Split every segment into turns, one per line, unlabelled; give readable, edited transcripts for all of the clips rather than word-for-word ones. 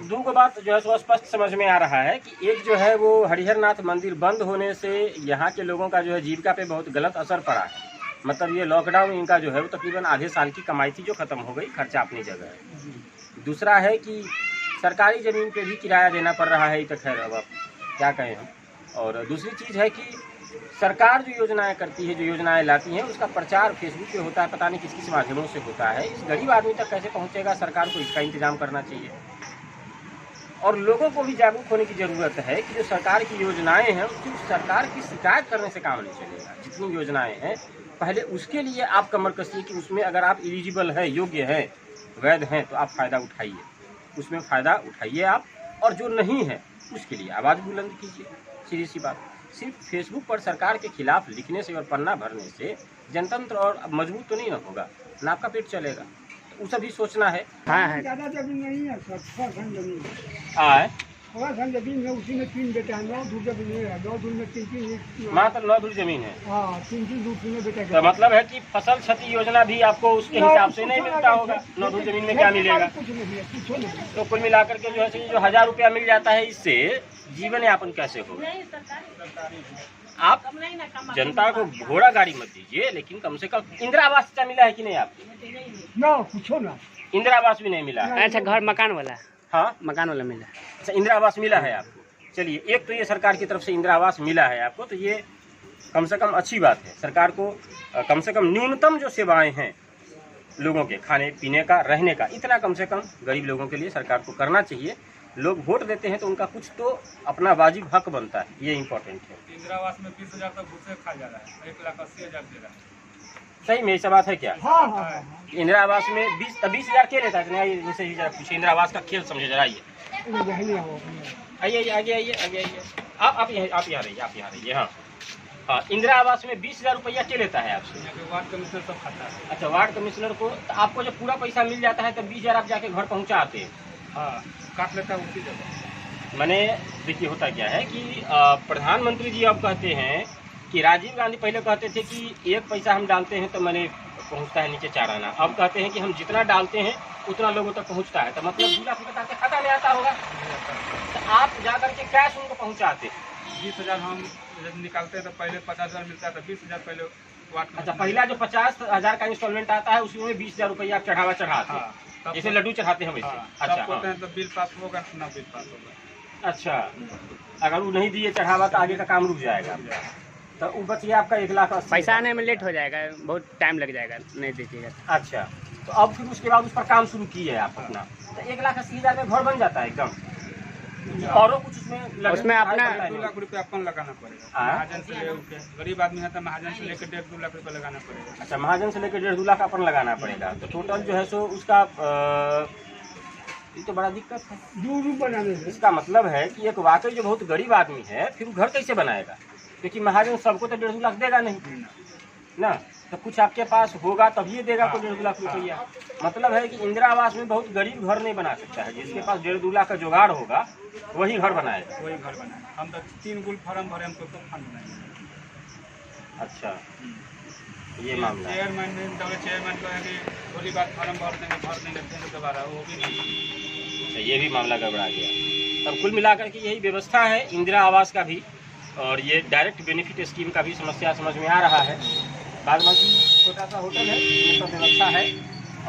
दो को बात जो है सो स्पष्ट समझ में आ रहा है कि एक जो है वो हरिहरनाथ मंदिर बंद होने से यहाँ के लोगों का जो है जीविका पे बहुत गलत असर पड़ा है। मतलब ये लॉकडाउन इनका जो है वो तकरीबन आधे साल की कमाई थी जो ख़त्म हो गई, खर्चा अपनी जगह है। दूसरा है कि सरकारी ज़मीन पे भी किराया देना पड़ रहा है, ये तो खैर अब क्या कहें हम। और दूसरी चीज़ है कि सरकार जो योजनाएं करती है, जो योजनाएं लाती हैं, उसका प्रचार फेसबुक पे होता है, पता नहीं किस किस माध्यमों से होता है। इस गरीब आदमी तक कैसे पहुंचेगा, सरकार को इसका इंतजाम करना चाहिए। और लोगों को भी जागरूक होने की ज़रूरत है कि जो सरकार की योजनाएं हैं उसकी सरकार की शिकायत करने से काम नहीं चलेगा। जितनी योजनाएं हैं पहले उसके लिए आप कमर कसिए कि उसमें अगर आप एलिजिबल है, योग्य है, वैध हैं, तो आप फ़ायदा उठाइए, उसमें फ़ायदा उठाइए आप। और जो नहीं है उसके लिए आवाज़ बुलंद कीजिए। सीधी सी बात। सिर्फ फेसबुक पर सरकार के खिलाफ लिखने से और पन्ना भरने से जनतंत्र और मजबूत तो नहीं ना होगा, ना आपका पेट चलेगा। तो उसे भी सोचना है।
हाँ
ज़्यादा जमीन नहीं है, थोड़ा सन जमीन
आए
थोड़ा सन जमीन है, उसी में 3 बेटा है। 9 दूर जमीन है, 9 दूर में 3
मात्र 9 दूर जमीन है।
हाँ 3 दूर में बेटा।
तो मतलब है कि फसल क्षति योजना भी आपको उसके हिसाब से नहीं मिलता होगा। 9 दूर जमीन में क्या मिलेगा?
कुछ नहीं है, कुछ नहीं।
तो कुल मिलाकर के जो है जो 1000 रुपया मिल जाता है, इससे जीवन यापन कैसे होगा? आप जनता को घोड़ा गाड़ी मत दीजिए, लेकिन कम से कम इंदिरा आवास मिला है कि नहीं आपको?
ना कुछ ना,
इंदिरा आवास भी नहीं मिला है।
अच्छा, घर मकान वाला?
हाँ,
मकान वाला मिला।
अच्छा, इंदिरा आवास मिला है आपको। चलिए, एक तो ये सरकार की तरफ से इंदिरा आवास मिला है आपको, तो ये कम से कम अच्छी बात है। सरकार को कम से कम न्यूनतम जो सेवाएं हैं लोगों के खाने पीने का, रहने का, इतना कम से कम गरीब लोगों के लिए सरकार को करना चाहिए। लोग वोट देते हैं तो उनका कुछ तो अपना वाजिब हक बनता है, ये इम्पोर्टेंट है।
इंदिरा आवास में 20,000 तक घुसे खा जा रहा है, 1,80,000 दे रहा है।
सही में ऐसा बात है क्या?
हाँ हाँ
इंदिरा आवास में 20,000 क्या लेता है? जैसे ही जरा पूछे, इंदिरा आवास का खेल समझे जरा। आइए आइए आगे आइए आगे आइए। आप यहाँ रहिए। हाँ हाँ, इंदिरा आवास में 20,000 रुपया क्या लेता है आपसे?
यहाँ के वार्ड कमिश्नर सब खाता है।
अच्छा, वार्ड कमिश्नर को तो आपको जब पूरा पैसा मिल जाता है तब 20,000 आप जाके घर पहुँचा आते हैं?
हाँ, काट लेता है उसी जगह।
मैंने देखिए होता क्या है कि प्रधानमंत्री जी अब कहते हैं कि राजीव गांधी पहले कहते थे कि 1 पैसा हम डालते हैं तो मैंने पहुंचता है नीचे 4 आना। अब कहते हैं कि हम जितना डालते हैं उतना लोगों तक पहुंचता है। तो मतलब 2 लाख रुपये आपके खाता में आता होगा, तो आप जा करके कैश उनको पहुंचाते हैं।
20,000 हम जब निकालते हैं तो पहले 50,000 मिलता है, तो 20,000 पहले वार्ड।
अच्छा, पहला जो 50,000 का इंस्टॉलमेंट आता है उसमें 20,000 रुपया आप चढ़ाते हैं, जैसे लड्डू चढ़ाते हैं वैसे। अच्छा,
बोलते हैं तो बिल पास होगा ना, बिल पास होगा।
अच्छा, अगर वो नहीं दिए चढ़ावा तो आगे का काम रुक जाएगा। तो वो बचिए आपका 1,80,000।
पैसा आने में लेट हो जाएगा, बहुत टाइम लग जाएगा, नहीं दीजिएगा।
अच्छा, तो अब फिर उसके बाद उस पर काम शुरू किए आप अपना, तो 1,80,000 में घर बन जाता है एकदम। और कुछ उसमें
अपना
2 लाख रुपये अपन लगाना पड़ेगा। महाजन से लेके, गरीब आदमी है तो महाजन से लेकर 1.5-2 लाख रुपये लगाना पड़ेगा।
अच्छा, महाजन से लेकर 1.5-2 लाख अपन लगाना पड़ेगा। तो टोटल जो है सो उसका ये तो बड़ा दिक्कत है।
2 रूम बनाने से
इसका मतलब है कि एक वाकई जो बहुत गरीब आदमी है फिर वो घर कैसे बनाएगा? क्योंकि महाजन सबको तो 1.5-2 लाख देगा नहीं ना, तो कुछ आपके पास होगा तभी देगा को 1.5-2 लाख रुपया। मतलब है कि इंदिरा आवास में बहुत गरीब घर नहीं बना सकता है। जिसके पास 1.5-2 लाख का जुगाड़ होगा वही घर बनाएगा।
वही घर बनाए। हम तो 3 गुल फार्म भरे, हमको तो फंड बनाए।
अच्छा, ये मामला है।
चेयरमैन को है कि थोड़ी बात फार्म भर देंगे फिर दोबारा, वो भी नहीं।
अच्छा, ये भी मामला गड़बड़ा गया। तब कुल मिलाकर के यही व्यवस्था है इंदिरा आवास का भी, और ये डायरेक्ट बेनिफिट स्कीम का भी समस्या समझ में आ रहा है। बागमती छोटा सा होटल है, ये सब व्यवस्था है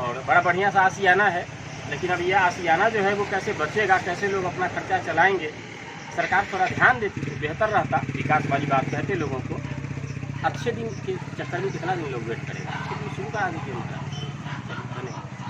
और बड़ा बढ़िया सा आशियाना है। लेकिन अब यह आशियाना जो है वो कैसे बचेगा, कैसे लोग अपना खर्चा चलाएंगे, सरकार थोड़ा ध्यान देती तो बेहतर रहता। विकास वाली बात कहते लोगों को, अच्छे दिन के चक्कर में कितना दिन लोग वेट करेगा? शुरू का आगे क्यों होता है?